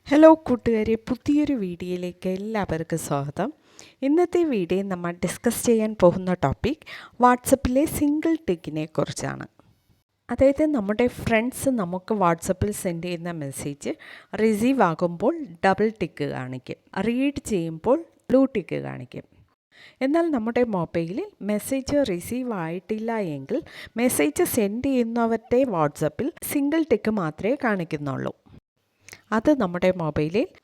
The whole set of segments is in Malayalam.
ഹലോ കൂട്ടുകാരെ, പുതിയൊരു വീഡിയോയിലേക്ക് എല്ലാവർക്കും സ്വാഗതം. ഇന്നത്തെ വീഡിയോ നമ്മൾ ഡിസ്കസ് ചെയ്യാൻ പോകുന്ന ടോപ്പിക് വാട്സപ്പിലെ സിംഗിൾ ടിക്കിനെ കുറിച്ചാണ്. അതായത് നമ്മുടെ ഫ്രണ്ട്സ് നമുക്ക് വാട്സപ്പിൽ സെൻഡ് ചെയ്യുന്ന മെസ്സേജ് റിസീവ് ആകുമ്പോൾ ഡബിൾ ടിക്ക് കാണിക്കും, റീഡ് ചെയ്യുമ്പോൾ ബ്ലൂ ടിക്ക് കാണിക്കും. എന്നാൽ നമ്മുടെ മൊബൈലിൽ മെസ്സേജ് റിസീവ് ആയിട്ടില്ല എങ്കിൽ മെസ്സേജ് സെൻഡ് ചെയ്യുന്നവരുടെ വാട്സപ്പിൽ സിംഗിൾ ടിക്ക് മാത്രമേ കാണിക്കുന്നുള്ളൂ. അത് നമ്മുടെ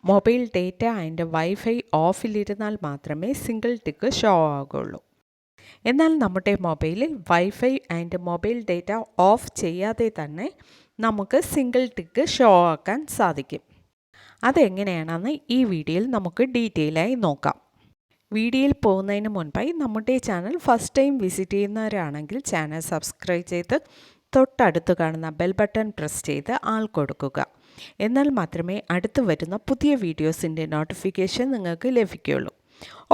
മൊബൈൽ ഡേറ്റ ആൻഡ് വൈഫൈ ഓഫിലിരുന്നാൽ മാത്രമേ സിംഗിൾ ടിക്ക് ഷോ ആകുള്ളൂ. എന്നാൽ നമ്മുടെ മൊബൈലിൽ wifi and mobile data of ചെയ്യാതെ തന്നെ നമുക്ക് സിംഗിൾ ടിക്ക് ഷോ ആക്കാൻ സാധിക്കും. അതെങ്ങനെയാണെന്ന് ഈ വീഡിയോയിൽ നമുക്ക് ഡീറ്റെയിലായി നോക്കാം. വീഡിയോയിൽ പോകുന്നതിന് മുൻപായി നമ്മുടെ ചാനൽ ഫസ്റ്റ് ടൈം വിസിറ്റ് ചെയ്യുന്നവരാണെങ്കിൽ ചാനൽ സബ്സ്ക്രൈബ് ചെയ്ത് തൊട്ടടുത്ത് കാണുന്ന ബെൽ ബട്ടൺ പ്രസ് ചെയ്ത് ആൾ കൊടുക്കുക. എന്നാൽ മാത്രമേ അടുത്ത് വരുന്ന പുതിയ വീഡിയോസിൻ്റെ നോട്ടിഫിക്കേഷൻ നിങ്ങൾക്ക് ലഭിക്കുകയുള്ളൂ.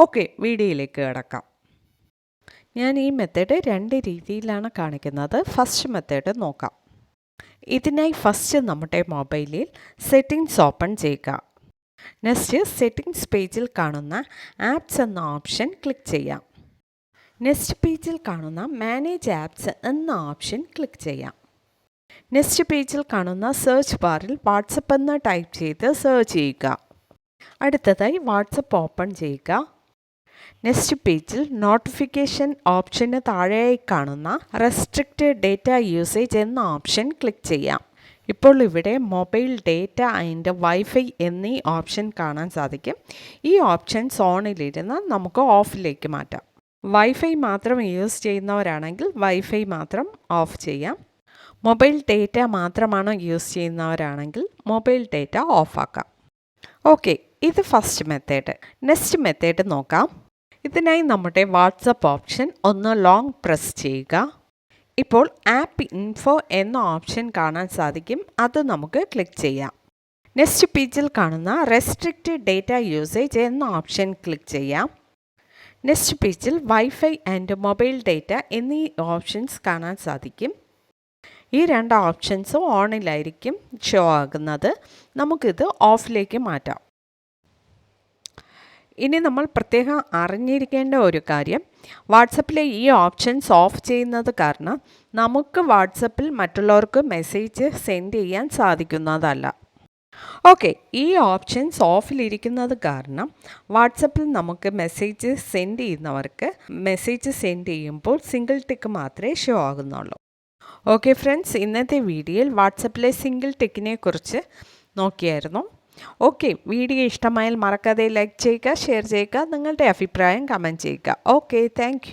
ഓക്കെ, വീഡിയോയിലേക്ക് കിടക്കാം. ഞാൻ ഈ മെത്തേഡ് രണ്ട് രീതിയിലാണ് കാണിക്കുന്നത്. ഫസ്റ്റ് മെത്തേഡ് നോക്കാം. ഇതിനായി ഫസ്റ്റ് നമ്മുടെ മൊബൈലിൽ സെറ്റിംഗ്സ് ഓപ്പൺ ചെയ്യുക. നെക്സ്റ്റ് സെറ്റിംഗ്സ് പേജിൽ കാണുന്ന ആപ്സ് എന്ന ഓപ്ഷൻ ക്ലിക്ക് ചെയ്യാം. നെക്സ്റ്റ് പേജിൽ കാണുന്ന മാനേജ് ആപ്സ് എന്ന ഓപ്ഷൻ ക്ലിക്ക് ചെയ്യാം. നെക്സ്റ്റ് പേജിൽ കാണുന്ന സെർച്ച് ബാറിൽ വാട്സപ്പ് എന്ന് ടൈപ്പ് ചെയ്ത് സെർച്ച് ചെയ്യുക. അടുത്തതായി വാട്സപ്പ് ഓപ്പൺ ചെയ്യുക. നെക്സ്റ്റ് പേജിൽ നോട്ടിഫിക്കേഷൻ ഓപ്ഷന് താഴെയായി കാണുന്ന റെസ്ട്രിക്റ്റഡ് ഡേറ്റ യൂസേജ് എന്ന ഓപ്ഷൻ ക്ലിക്ക് ചെയ്യാം. ഇപ്പോൾ ഇവിടെ മൊബൈൽ ഡേറ്റ ആൻഡ് വൈഫൈ എന്നീ ഓപ്ഷൻ കാണാൻ സാധിക്കും. ഈ ഓപ്ഷൻസ് ഓണിലിരുന്ന് നമുക്ക് ഓഫിലേക്ക് മാറ്റാം. വൈഫൈ മാത്രം യൂസ് ചെയ്യുന്നവരാണെങ്കിൽ വൈഫൈ മാത്രം ഓഫ് ചെയ്യാം. മൊബൈൽ ഡേറ്റ മാത്രമാണ് യൂസ് ചെയ്യുന്നവരാണെങ്കിൽ മൊബൈൽ ഡേറ്റ ഓഫാക്കാം. ഓക്കെ, ഇത് ഫസ്റ്റ് മെത്തേഡ്. നെക്സ്റ്റ് മെത്തേഡ് നോക്കാം. ഇതിനായി നമ്മുടെ വാട്സപ്പ് ഓപ്ഷൻ ഒന്ന് ലോങ് പ്രസ് ചെയ്യുക. ഇപ്പോൾ ആപ്പ് ഇൻഫോ എന്ന ഓപ്ഷൻ കാണാൻ സാധിക്കും. അത് നമുക്ക് ക്ലിക്ക് ചെയ്യാം. നെക്സ്റ്റ് പേജിൽ കാണുന്ന റെസ്ട്രിക്റ്റഡ് ഡേറ്റ യൂസേജ് എന്ന ഓപ്ഷൻ ക്ലിക്ക് ചെയ്യാം. നെക്സ്റ്റ് പേജിൽ വൈഫൈ ആൻഡ് മൊബൈൽ ഡേറ്റ എന്നീ ഓപ്ഷൻസ് കാണാൻ സാധിക്കും. ഈ രണ്ട് ഓപ്ഷൻസും ഓണിലായിരിക്കും ഷോ ആകുന്നത്. നമുക്കിത് ഓഫിലേക്ക് മാറ്റാം. ഇനി നമ്മൾ പ്രത്യേകം അറിഞ്ഞിരിക്കേണ്ട ഒരു കാര്യം, വാട്സപ്പിലെ ഈ ഓപ്ഷൻസ് ഓഫ് ചെയ്യുന്നത് കാരണം നമുക്ക് വാട്സപ്പിൽ മറ്റുള്ളവർക്ക് മെസ്സേജ് സെൻഡ് ചെയ്യാൻ സാധിക്കുന്നതല്ല. ഓക്കെ, ഈ ഓപ്ഷൻസ് ഓഫിലിരിക്കുന്നത് കാരണം വാട്സപ്പിൽ നമുക്ക് മെസ്സേജ് സെൻഡ് ചെയ്യുന്നവർക്ക് മെസ്സേജ് സെൻഡ് ചെയ്യുമ്പോൾ സിംഗിൾ ടിക്ക് മാത്രമേ ഷോ ആകുന്നുള്ളൂ. ഓക്കെ ഫ്രണ്ട്സ്, ഇന്നത്തെ വീഡിയോയിൽ വാട്സപ്പിലെ സിംഗിൾ ടിക്കിനെ കുറിച്ച് നോക്കിയായിരുന്നു. ഓക്കെ, വീഡിയോ ഇഷ്ടമായാൽ മറക്കാതെ ലൈക്ക് ചെയ്യുക, ഷെയർ ചെയ്യുക, നിങ്ങളുടെ അഭിപ്രായം കമൻറ്റ് ചെയ്യുക. Okay, thank